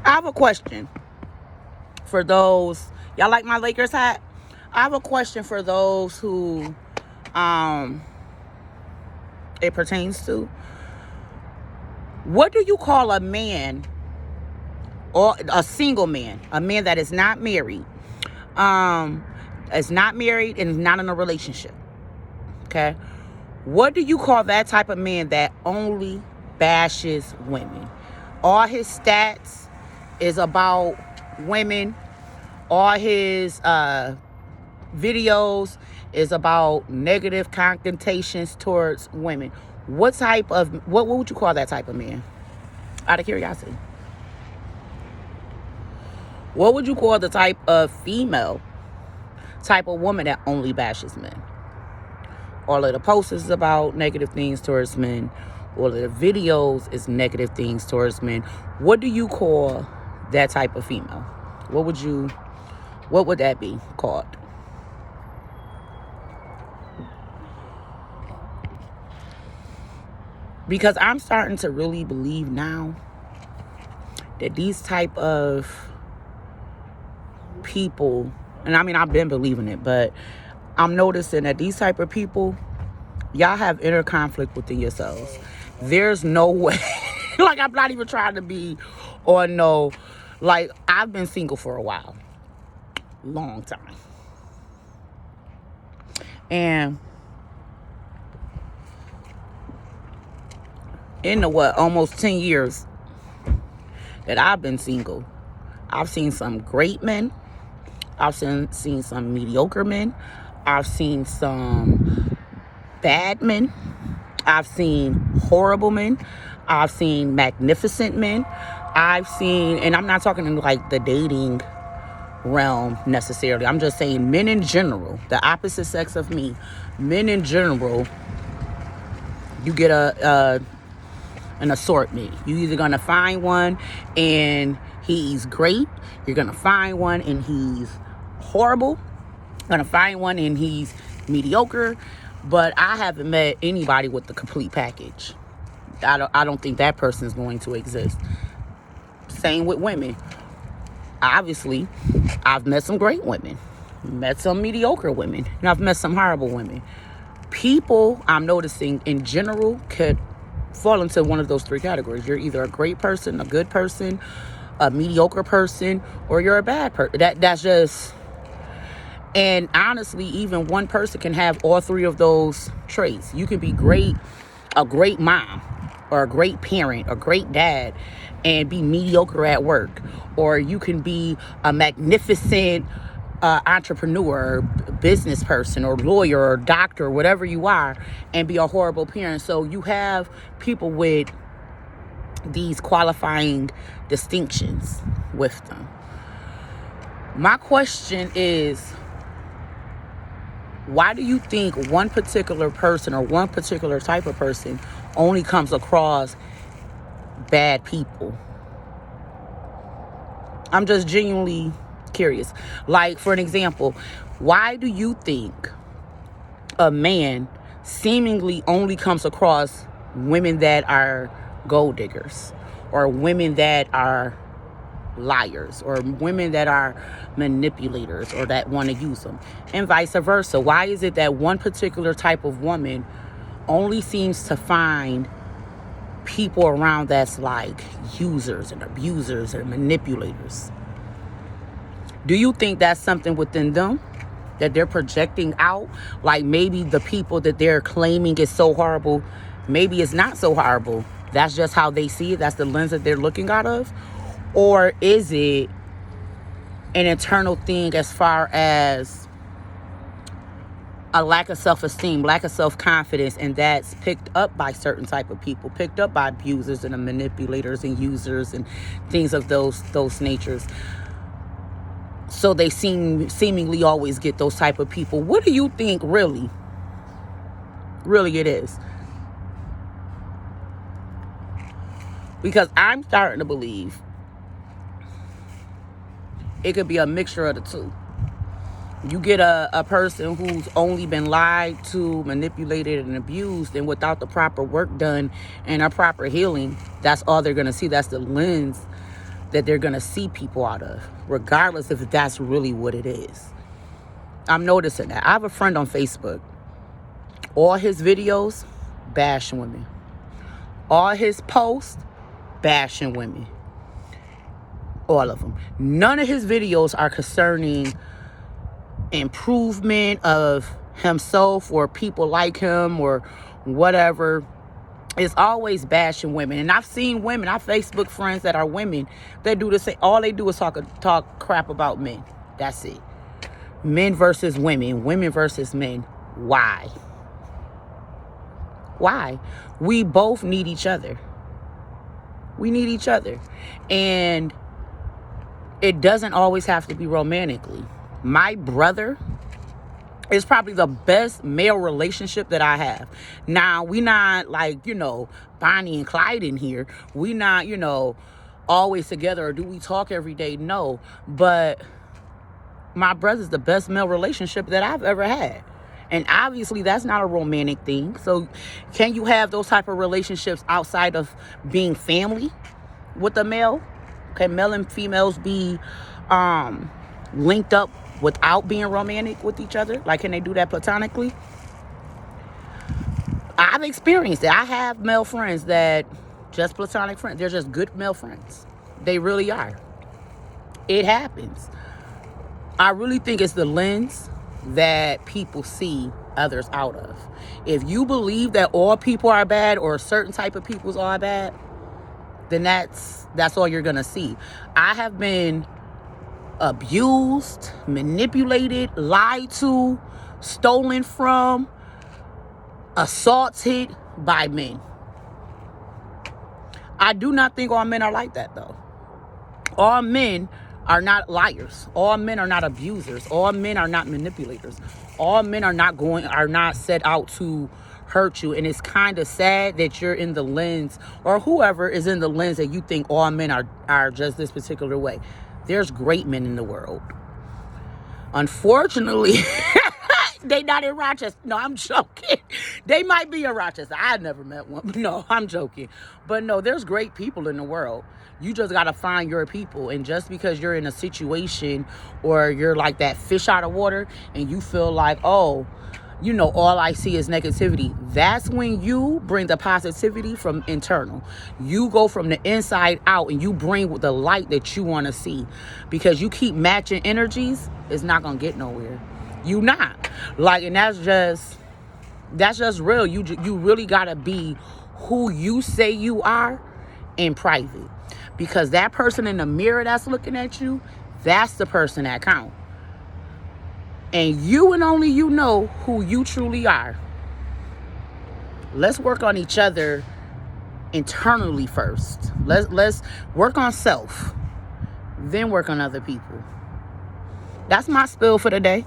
I have a question for those. Y'all like my Lakers hat? I have a question for those who it pertains to. What do you call a man, or a single man, a man that is not married, is not married and is not in a relationship? Okay. What do you call that type of man that only bashes women? All his stats is about women. All his videos is about negative connotations towards women. What would you call that type of man? Out of curiosity. What would you call the type of female, type of woman that only bashes men? All of the posts is about negative things towards men. All of the videos is negative things towards men. What do you call that type of female? What would that be called? Because I'm starting to really believe now that these type of people, and I mean, I've been believing it, but I'm noticing that these type of people, y'all have inner conflict within yourselves. There's no way, like, I'm not even trying to be, or no, like, I've been single for a while, long time. And in the almost 10 years that I've been single, I've seen some great men. I've seen some mediocre men. I've seen some bad men. I've seen horrible men. I've seen magnificent men. I've seen, and I'm not talking in like the dating realm necessarily. I'm just saying men in general, the opposite sex of me, men in general, you get an assortment. You're either going to find one and he's great. You're going to find one and he's horrible. You're going to find one and he's mediocre. But I haven't met anybody with the complete package. I don't think that person is going to exist. Same with women. Obviously, I've met some great women, met some mediocre women, and I've met some horrible women. People, I'm noticing in general, could fall into one of those three categories. You're either a great person, a good person, a mediocre person, or you're a bad person. That's just, and honestly, even one person can have all three of those traits. You can be great, a great mom, or a great parent, a great dad, and be mediocre at work. Or you can be a magnificent entrepreneur, business person, or lawyer, or doctor, whatever you are, and be a horrible parent. So you have people with these qualifying distinctions with them. My question is, why do you think one particular person or one particular type of person only comes across bad people? I'm just genuinely curious. Like, for an example, why do you think a man seemingly only comes across women that are gold diggers, or women that are liars, or women that are manipulators, or that want to use them, and vice versa? Why is it that one particular type of woman only seems to find people around that's like users and abusers and manipulators? Do you think that's something within them that they're projecting out? Like, maybe the people that they're claiming is so horrible, maybe it's not so horrible. That's just how they see it. That's the lens that they're looking out of. Or is it an internal thing as far as a lack of self-esteem, lack of self-confidence, and that's picked up by certain type of people, picked up by abusers and manipulators and users and things of those natures? So they seemingly always get those type of people. What do you think really it is? Because I'm starting to believe it could be a mixture of the two. You get a person who's only been lied to, manipulated, and abused, and without the proper work done and a proper healing, that's all they're going to see. That's the lens that they're going to see people out of, regardless if that's really what it is. I'm noticing that. I have a friend on Facebook. All his videos, bashing women. All his posts, bashing women. All of them. None of his videos are concerning improvement of himself or people like him or whatever. It's always bashing women. And I've seen women, I've Facebook friends that are women that do the same. All they do is talk crap about men. That's it. Men versus women. Women versus men. Why? Why? We both need each other. We need each other. And it doesn't always have to be romantically. My brother is probably the best male relationship that I have. Now, we not like, Bonnie and Clyde in here. We not, always together, or do we talk every day? No. But my brother's the best male relationship that I've ever had. And obviously that's not a romantic thing. So can you have those type of relationships outside of being family with a male? Can male and females be linked up without being romantic with each other? Like, can they do that platonically? I've experienced it. I have male friends that just platonic friends. They're just good male friends. They really are. It happens. I really think it's the lens that people see others out of. If you believe that all people are bad or a certain type of people are bad, then that's all you're gonna see. I have been abused, manipulated, lied to, stolen from, assaulted by men. I do not think all men are like that, though. All men are not liars. All men are not abusers. All men are not manipulators. All men are not set out to hurt you. And it's kind of sad that you're in the lens, or whoever is in the lens, that you think all men are just this particular way. There's great men in the world. Unfortunately, they not in Rochester. No, I'm joking. They might be in Rochester. I never met one. No, I'm joking. But no, there's great people in the world. You just got to find your people. And just because you're in a situation or you're like that fish out of water and you feel like, oh, all I see is negativity. That's when you bring the positivity from internal. You go from the inside out and you bring the light that you want to see. Because you keep matching energies, it's not going to get nowhere. You not. And that's just real. You really got to be who you say you are in private. Because that person in the mirror that's looking at you, that's the person that counts. And you and only you know who you truly are. Let's work on each other internally first. Let's work on self, then work on other people. That's my spill for the day.